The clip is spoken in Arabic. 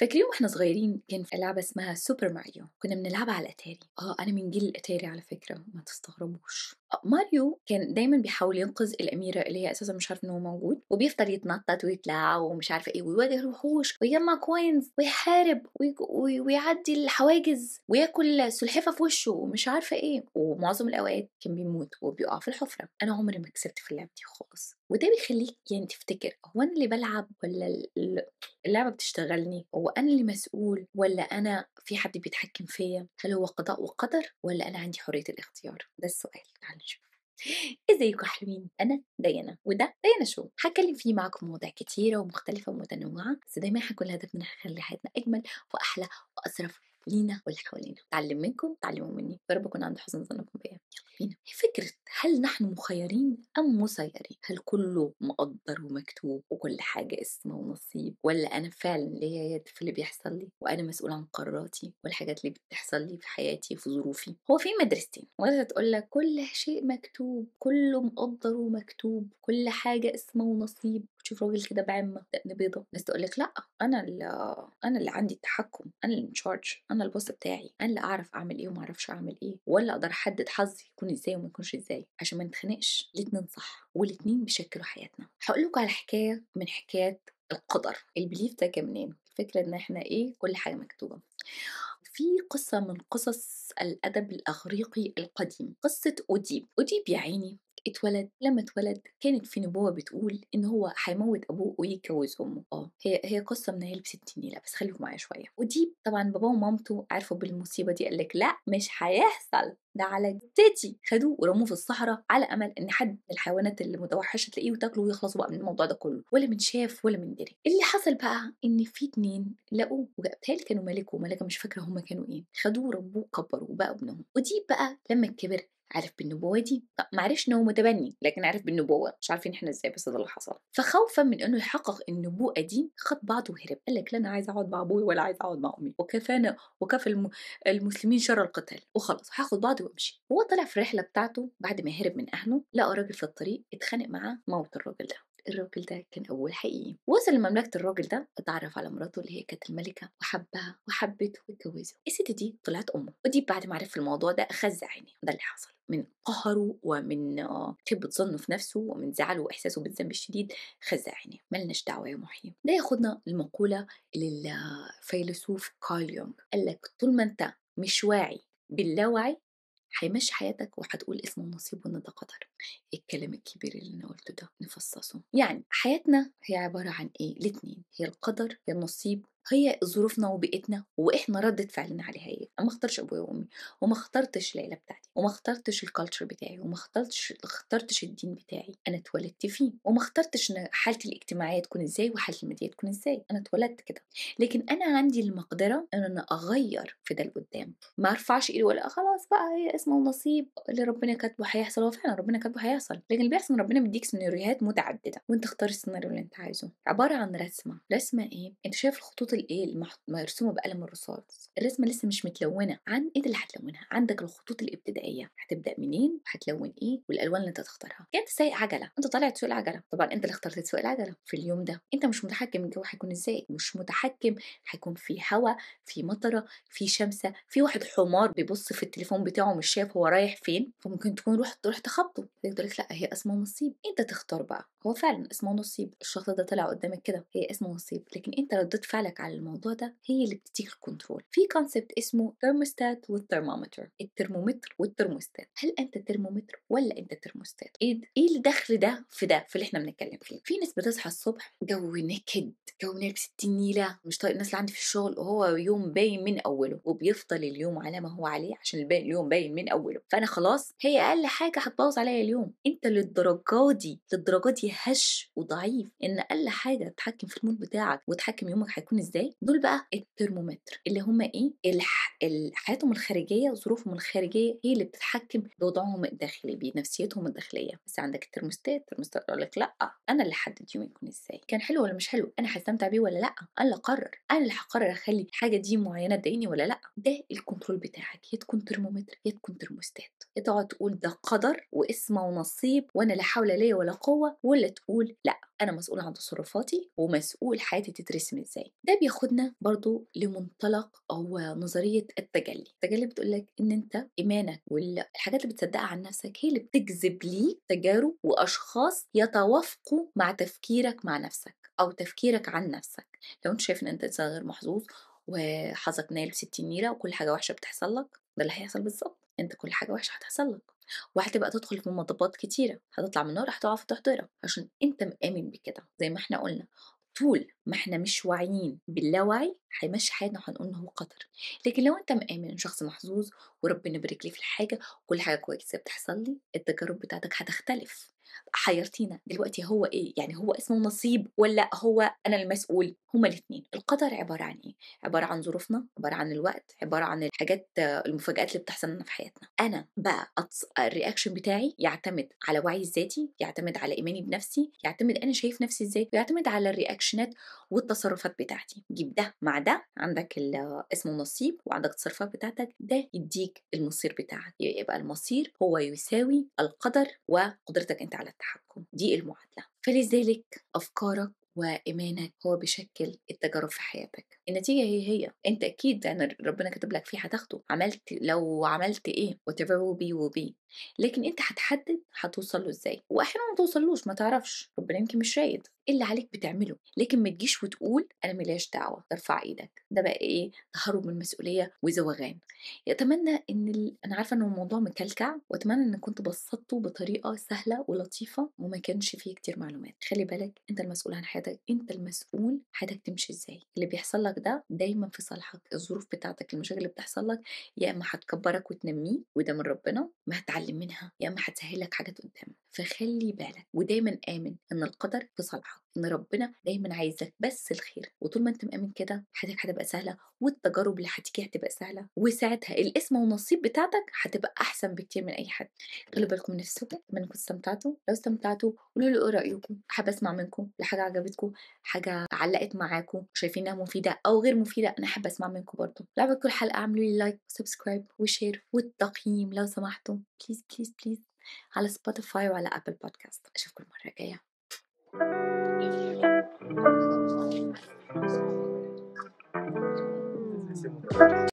فاكرين واحنا صغيرين كان في لعبة اسمها سوبر ماريو، كنا بنلعبها على الاتاري. انا من جيل الاتاري على فكرة، ما تستغربوش. ماريو كان دايما بيحاول ينقذ الاميرة اللي هي اساسا مش عارفه ان هو موجود، وبيفضل يتنطط ويطلع ومش عارفه ايه، ويواجه الوحوش ويجمع كوينز ويحارب ويعدي الحواجز وياكل سلحفة في وشه ومش عارفه ايه، ومعظم الاوقات كان بيموت وبيقع في الحفرة. انا عمري ما كسبت في اللعبة دي خالص، وده بيخليك يعني تفتكر هو انا اللي بلعب ولا اللعبة بتشتغلني؟ هو أنا اللي مسؤول ولا أنا في حد بيتحكم فيا؟ هل هو قضاء وقدر ولا أنا عندي حرية الاختيار؟ ده السؤال. تعالوا نشوف. ازيكم يا حلوين، انا ديانا وده ديانا شو. هتكلم فيه معاكم مواضيع كتيره ومختلفه ومتنوعه، بس دايما هيكون هدفنا نخلي حياتنا اجمل واحلى واظرف لينا واللي حوالينا. اتعلم منكم، تعلموا مني، يا رب اكون عند حسن ظنكم بيا. يلا بينا. فكره هل نحن مخيرين ام مسيرين؟ هل كله مقدر ومكتوب وكل حاجه اسمه ونصيب، ولا انا فعلا ليا يد في اللي بيحصل لي وانا مسؤول عن قراراتي والحاجات اللي بتحصل لي في حياتي وفي ظروفي؟ هو في مدرستين، مدرسه تقول لك كل شيء مكتوب، كله مقدر ومكتوب، كل حاجه اسمه ونصيب. تشوف راجل كده بعمه دقن بيضه، ناس تقول لك لا، انا اللي عندي التحكم، انا اللي انشارج، انا البوس بتاعي، انا اللي اعرف اعمل ايه وما اعرفش اعمل ايه، ولا اقدر احدد حظي يكون ازاي وما يكونش ازاي، عشان ما نتخانقش. الاتنين صح والاتنين بيشكلوا حياتنا. هقول لكم على حكايه من حكايات القدر. البليف ده كان منين؟ الفكره ان احنا ايه، كل حاجه مكتوبه. في قصة من قصص الأدب الأغريقي القديم، قصة أوديب. أوديب يا عيني لما اتولد كانت في نبوة بتقول إن هو هيموت أبوه ويتجوز أمه. هي قصة من هي بستين نيلة، بس خليكم معايا شوية. أوديب طبعا باباه ومامته عرفوا بالمصيبة دي، قال لك لا مش هيحصل، ده على جدتي. خدوه ورموه في الصحراء على امل ان حد من الحيوانات المتوحشه تلاقيه وتاكله ويخلصوا بقى من الموضوع ده كله، ولا من شاف ولا من دري. اللي حصل بقى ان في اتنين لقوه، وبالتالي كانوا ملك وملكه، مش فاكره هما كانوا ايه. خدوه وربوه كبروه وبقى ابنهم. ودي بقى لما كبر عرف بالنبوة دي. ما عرفش ان هو متبني، لكن عرف بالنبوة. مش عارفين احنا ازاي، بس ده اللي حصل. فخوفا من انه يحقق النبوءة دي خد بعضه وهرب. قال لك لا انا عايز اقعد مع ابوي ولا عايز اقعد مع امي، وكفانا وكفى المسلمين شر القتال، وخلاص هاخد بعضي وامشي. هو طلع في الرحله بتاعته بعد ما هرب من اهله، لقى راجل في الطريق اتخانق معاه، موت الراجل ده. الراجل ده كان أول حقيقي. وصل لمملكة الراجل ده، اتعرف على مراته اللي هي كانت الملكة، وحبها وحبته واتجوزه. الست دي طلعت أمه. ودي بعد ما عرف الموضوع ده خز عيني. ده اللي حصل من قهره ومن خيبة ظنه في نفسه ومن زعله وإحساسه بالذنب الشديد. خز عيني. ملناش دعوة يا محيي. ده ياخدنا المقولة للفيلسوف كارل يونغ. قال لك طول ما أنت مش واعي باللاوعي هيمشي حياتك وهتقول اسمه نصيب وان ده قدر. الكلام الكبير اللي انا قلته ده نفصصه. يعني حياتنا هي عباره عن ايه؟ الاتنين، هي القدر يا النصيب، هي ظروفنا وبيئتنا واحنا ردة فعلنا عليها ايه. انا ما اخترتش ابويا وامي، وما اخترتش العيله بتاعتي، وما اخترتش الكالتشر بتاعي، وما اخترتش الدين بتاعي. انا اتولدت فيه، وما اخترتش ان حالتي الاجتماعيه تكون ازاي وحالتي الماديه تكون ازاي. انا اتولدت كده. لكن انا عندي المقدره ان انا اغير في ده لقدام. ما ارفعش ايدي ولا خلاص بقى هي اسمه نصيب، اللي ربنا كاتبه هيحصل. هو فعلا ربنا كاتبه هيحصل، لكن اللي بيحصل ان ربنا بيديك سيناريوهات متعدده وانت اختار السيناريو اللي انت عايزه. عباره عن رسمه ايه؟ انت شايف الخطوط الايه مرسومه بقلم الرصاص. الرسمه لسه مش متلونه. انت اللي هتلونها. عندك الخطوط الابتدائيه، هتبدا منين وهتلون ايه والالوان اللي انت تختارها. كانت سايق عجله، انت طالع تسوق العجله، طبعا انت اللي اخترت تسوق العجله في اليوم ده. انت مش متحكم الجو هيكون ازاي، مش متحكم هيكون في هوا، في مطره، في شمسه، في واحد حمار بيبص في التليفون بتاعه مش شايف هو رايح فين، فممكن تكون تروح تخبطه. يقول لك لا هي اسمه نصيب. انت تختار بقى. هو فعلا اسمه نصيب، الشخص ده طلع قدامك كده، هي اسمه نصيب، لكن انت ردة فعلك على الموضوع ده هي اللي بتديك الكنترول. في كونسبت اسمه ترموستات والترمومتر، الترمومتر والترموستات. هل انت ترمومتر ولا انت ترموستات؟ ايه الدخل ده في اللي احنا بنتكلم فيه؟ في ناس بتصحى الصبح جو نكد، جو نرك 60 نيله، مش طايق الناس اللي عندي في الشغل، وهو يوم باين من اوله، وبيفضل اليوم على ما هو عليه عشان اليوم باين من اوله. فانا خلاص هي اقل حاجه هتبوظ عليا اليوم. انت للدرجه دي هش وضعيف ان اقل حاجه تتحكم في المود بتاعك وتحكم يومك هيكون ازاي؟ دول بقى الترمومتر، اللي هم ايه؟ حياتهم الخارجيه وظروفهم الخارجيه هي اللي بتتحكم بوضعهم الداخلي، بنفسيتهم الداخليه. بس عندك الترموستات يقول لك لا انا اللي احدد يومي يكون ازاي، كان حلو ولا مش حلو، انا هستمتع بيه ولا لا، انا اللي اقرر، انا اللي هقرر اخلي الحاجه دي معينه تضايقني ولا لا. ده الكنترول بتاعك. يا تكون ترمومتر يا تكون ترموستات. يا تقعد تقول ده قدر واسمه ونصيب وانا لا حول لي ولا قوه، ولا تقول لا أنا مسؤول عن تصرفاتي ومسؤول حياتي تترسم إزاي. ده بياخدنا برضو لمنطلق أو نظرية التجلي بتقولك إن أنت إيمانك والحاجات اللي بتصدقها عن نفسك هي اللي بتجذب ليك تجارب وأشخاص يتوافقوا مع تفكيرك مع نفسك أو تفكيرك عن نفسك. لو أنت شايف إن أنت إنسان غير محظوظ وحظك نايل ب60 نيرة وكل حاجة وحشة بتحصل لك، ده اللي هيحصل بالظبط. أنت كل حاجة وحشة هتحصل لك، وهتبقى تدخل في مطبات كتيرة، هتطلع من النار هتقع في تحضيرة عشان انت مآمن بكده. زي ما احنا قلنا، طول ما احنا مش واعيين باللاوعي هيمشي حياتنا وهنقول انه هو قدر. لكن لو انت مآمن ان شخص محظوظ وربنا يبارك لي في الحاجة وكل حاجة كويسة بتحصل لي، التجارب بتاعتك هتختلف. حيرتينا دلوقتي، هو ايه يعني؟ هو اسمه نصيب ولا هو انا المسؤول؟ هما الاثنين. القدر عبارة عن ايه؟ عبارة عن ظروفنا، عبارة عن الوقت، عبارة عن الحاجات المفاجآت اللي بتحصل لنا في حياتنا. انا بقى الرياكشن بتاعي يعتمد على وعي الذاتي، يعتمد على ايماني بنفسي، يعتمد انا شايف نفسي ازاي، ويعتمد على الرياكشنات والتصرفات بتاعتي. جيب ده مع ده، عندك اسمه نصيب وعندك التصرفات بتاعتك، ده يديك المصير بتاعك. يبقى المصير هو يساوي القدر وقدرتك انت على التحكم. دي المعادلة. فلذلك افكارك وإيمانك هو بيشكل التجارب في حياتك. النتيجة هي أنت أكيد يعني ربنا كتب لك فيه هتاخده، عملت لو عملت إيه whatever will be will be. لكن أنت هتحدد هتوصل له إزاي، وأحيانا ما توصلوش، ما تعرفش، ربنا يمكن مش رايد. اللي عليك بتعمله، لكن ما تجيش وتقول أنا ملياش دعوة، ترفع إيدك. ده بقى إيه؟ تهرب من المسؤولية وزوغان. أتمنى إن أنا عارفة إن الموضوع مكلكع، وأتمنى إن كنت بسطته بطريقة سهلة ولطيفة وما كانش فيه كتير معلومات. خلي بالك أنت المسؤول عن حياتك، أنت المسؤول حياتك تمشي إزاي. اللي بيحصل لك ده دايما في صالحك. الظروف بتاعتك، المشاكل اللي بتحصل لك، يا إما هتكبرك وتنميه وده من ربنا ما هتعلم منها، يا إما هتسهل لك حاجات قدام. فخلي بالك ودايما آمن إن القدر في صالحك، إن ربنا دايما عايزك بس الخير. وطول ما أنت مآمن كده حياتك هتبقى سهلة، والتجارب اللي هتيجي هتبقى سهلة، وساعتها الاسم والنصيب بتاعتك هتبقى أحسن بكتير من أي حد. خلوا بالكم من نفسكم. أتمنى انكم استمتعتوا. لو استمتعتوا قولوا لي ايه رأيكم، حابة اسمع منكم. لحاجة عجبتكم، حاجة علقت معاكم، شايفينها مفيدة او غير مفيدة، انا حابة اسمع منكم برضو. لو عجبتكم كل حلقة اعملوا لي لايك وسبسكرايب وشير والتقييم لو سمحتوا، بليز بليز بليز، على سبوتيفاي وعلى ابل بودكاست. اشوفكم المرة الجاية.